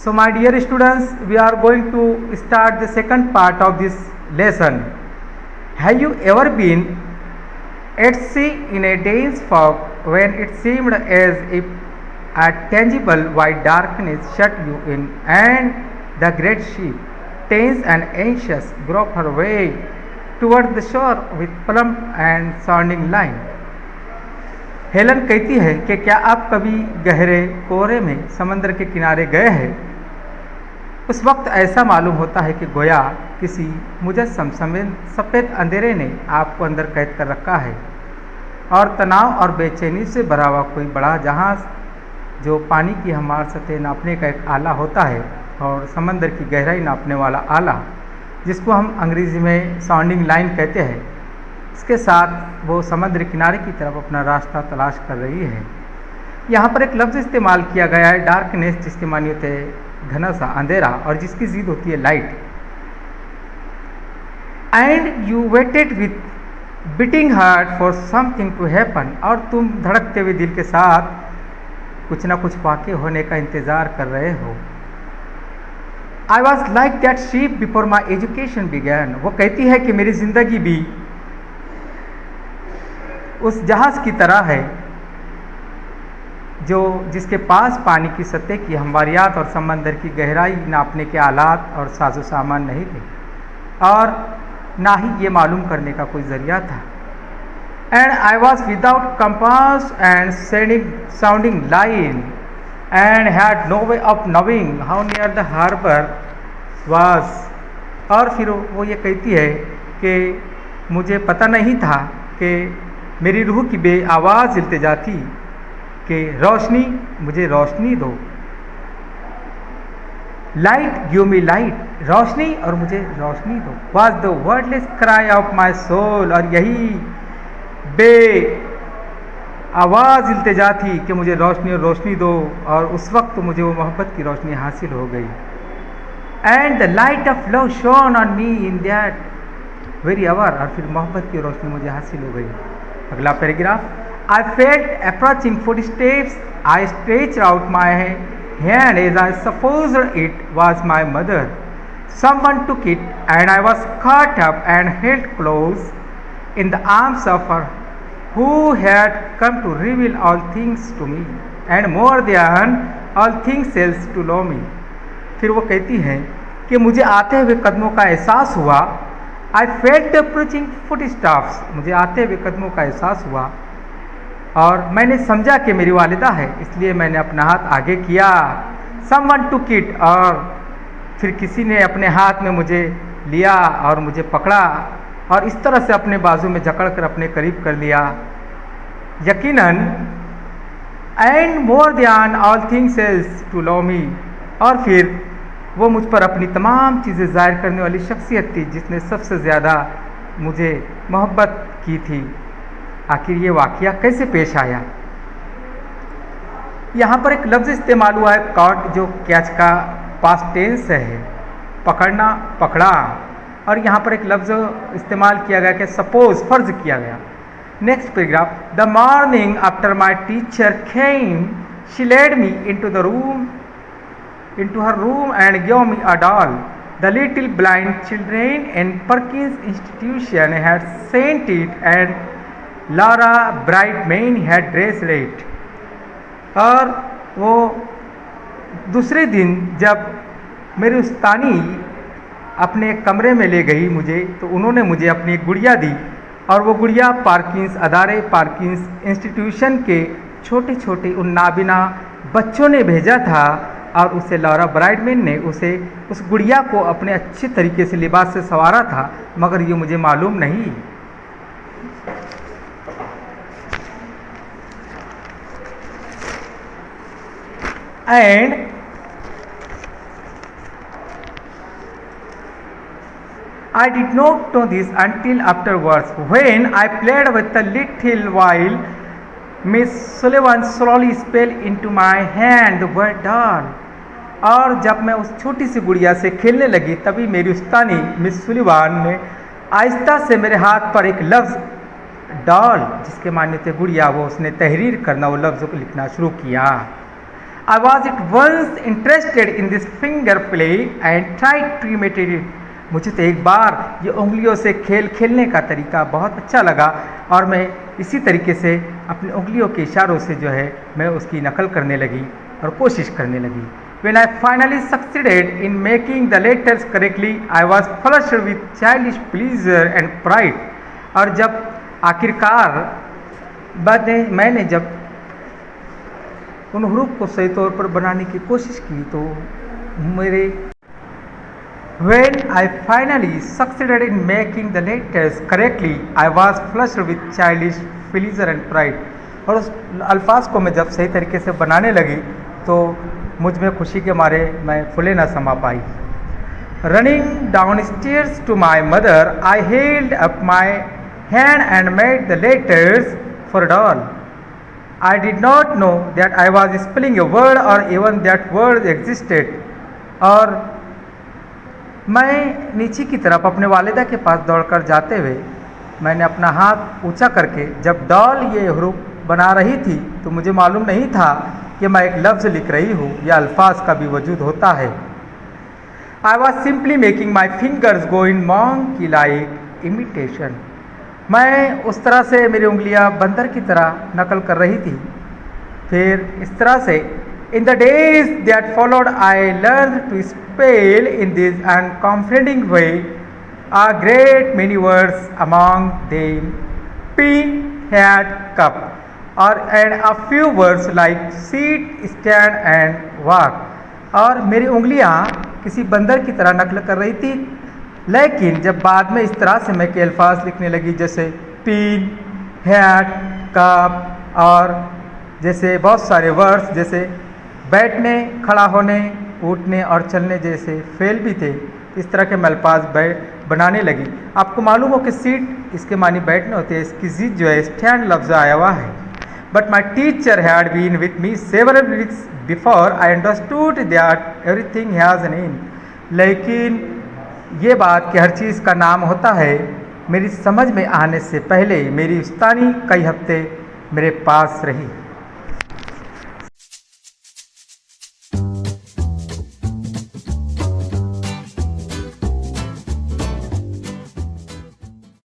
So my dear students, we are going to start the second part of this lesson. Have you ever been at sea in a dense fog when it seemed as if a tangible white darkness shut you in and the great ship, tense and anxious, groped her way toward the shore with plump and sounding line? Helen कहती है कि क्या आप कभी गहरे कोहरे में समंदर के किनारे गए हैं? उस वक्त ऐसा मालूम होता है कि गोया किसी मुजस्सम सफ़ेद अंधेरे ने आपको अंदर कैद कर रखा है और तनाव और बेचैनी से भरा हुआ कोई बड़ा जहाज़ जो पानी की हमार सतह नापने का एक आला होता है और समंदर की गहराई नापने वाला आला, जिसको हम अंग्रेज़ी में साउंडिंग लाइन कहते हैं, इसके साथ वो समुद्र किनारे की तरफ अपना रास्ता तलाश कर रही है। यहाँ पर एक लफ्ज़ इस्तेमाल किया गया है डार्कनेस, जिसके मानी होते हैं घना सा अंधेरा और जिसकी ज़िद होती है light. And you waited with beating heart for something to happen, और तुम धड़कते हुए दिल के साथ कुछ ना कुछ वाक़ई होने का इंतज़ार कर रहे हो। I was like that ship before my education began, वो कहती है कि मेरी ज़िंदगी भी उस जहाज़ की तरह है जो जिसके पास पानी की सतह की हमवारियात और समंदर की गहराई नापने के आलात और साजो सामान नहीं थे और ना ही ये मालूम करने का कोई ज़रिया था। And I was without compass and sounding line and had no way of knowing how near the harbour was, और फिर वो ये कहती है कि मुझे पता नहीं था कि मेरी रूह की बे आवाज़ इल्तिजा थी कि रोशनी, मुझे रोशनी दो। लाइट गिव मी लाइट, रोशनी और मुझे रोशनी दो। Was the wordless cry of my soul, और यही बे आवाज़ इल्तिजा थी कि मुझे रोशनी और रोशनी दो, और उस वक्त मुझे वो मोहब्बत की रोशनी हासिल हो गई। And the light of love shone on me in that very hour, और फिर मोहब्बत की रोशनी मुझे हासिल हो गई। अगला paragraph, I felt approaching footsteps. I stretched out my hand as I supposed it was my mother. Someone took it and I was caught up and held close in the arms of her who had come to reveal all things to me and more than all things else to know me. फिर वो कहती है कि मुझे आते हुए कदमों का एहसास हुआ। I felt the approaching footsteps. मुझे आते हुए कदमों का एहसास हुआ और मैंने समझा कि मेरी वालिदा है, इसलिए मैंने अपना हाथ आगे किया। Someone took it, और फिर किसी ने अपने हाथ में मुझे लिया और मुझे पकड़ा और इस तरह से अपने बाजू में जकड़ कर अपने करीब कर लिया। यकीनन and more than all things else to love me, और फिर वो मुझ पर अपनी तमाम चीज़ें ज़ाहिर करने वाली शख्सियत थी जिसने सबसे ज़्यादा मुझे मोहब्बत की थी। आखिर ये वाक़या कैसे पेश आया? यहाँ पर एक लफ्ज़ इस्तेमाल हुआ है कॉट, जो कैच का पास्ट टेंस है, पकड़ना, पकड़ा, और यहाँ पर एक लफ्ज़ इस्तेमाल किया गया कि सपोज, फ़र्ज़ किया गया। Next paragraph, the morning after my teacher came she led me into her room and gave me a doll. The little blind children in Perkins Institution had sent it and Laura Brightman had dressed it. और वो दूसरे दिन जब मेरी उस्तानी अपने कमरे में ले गई मुझे, तो उन्होंने मुझे अपनी एक गुड़िया दी और वो गुड़िया पार्किंस इंस्टीट्यूशन के छोटे छोटे उन नाबिना बच्चों ने भेजा था और उसे लॉरा ब्राइडमैन ने उस गुड़िया को अपने अच्छे तरीके से लिबास से संवारा था, मगर ये मुझे मालूम नहीं। And I did not know this until afterwards when I played with the little while Miss Sullivan slowly fell into my hand the word doll. और जब मैं उस छोटी सी गुड़िया से खेलने लगी तभी मेरी उस्तानी मिस सुलिवान ने आहिस्ता से मेरे हाथ पर एक लफ्ज़ डॉल, जिसके माने थे गुड़िया, वो उसने तहरीर करना, वो लफ्ज़ को लिखना शुरू किया। I was at once interested in this finger play and tried to imitate it. मुझे तो एक बार ये उंगलियों से खेल खेलने का तरीका बहुत अच्छा लगा और मैं इसी तरीके से अपनी उंगलियों के इशारों से जो है मैं उसकी नकल करने लगी और कोशिश करने लगी. When I finally succeeded in making the letters correctly, I was flushed with childish pleasure and pride. और जब आखिरकार मैंने जब उन हरूफ को सही तौर पर बनाने की कोशिश की तो मेरे When I finally succeeded in making the letters correctly, I was flushed with childish pleasure and pride. और उस अल्फाज को मैं जब सही तरीके से बनाने लगी तो मुझ में खुशी के मारे मैं फुले न समा पाई. Running downstairs to my mother, I held up my hand and made the letters for a doll. I did not know that I was spelling a word or even that word existed. और मैं नीचे की तरफ अपने वालिदा के पास दौड़कर जाते हुए मैंने अपना हाथ ऊंचा करके जब डॉल ये हरूफ बना रही थी तो मुझे मालूम नहीं था कि मैं एक लफ्ज़ लिख रही हूँ या अल्फाज का भी वजूद होता है. I was simply making my fingers go in monkey like imitation. मैं उस तरह से मेरी उंगलियां बंदर की तरह नकल कर रही थी. फिर इस तरह से in the days that followed I learned to spell in this unconfiding way a great many words, among them pin, hat, cup, and a few words like sit, stand and walk. और मेरी उंगलियां किसी बंदर की तरह नकल कर रही थी, लेकिन जब बाद में इस तरह से मैं के अल्फाज लिखने लगी जैसे पिन, हैट, कप और जैसे बहुत सारे वर्ड्स जैसे बैठने, खड़ा होने, उठने और चलने जैसे फेल भी थे, इस तरह के मैं अल्फाज बनाने लगी. आपको मालूम हो कि सीट इसके मानी बैठने होते हैं, इसकी जीत जो है स्टैंड लफ्ज़ आया हुआ है. But my teacher had been with me several weeks before I understood that everything has an end. लेकिन ये बात कि हर चीज़ का नाम होता है मेरी समझ में आने से पहले मेरी उस्तानी कई हफ्ते मेरे पास रही.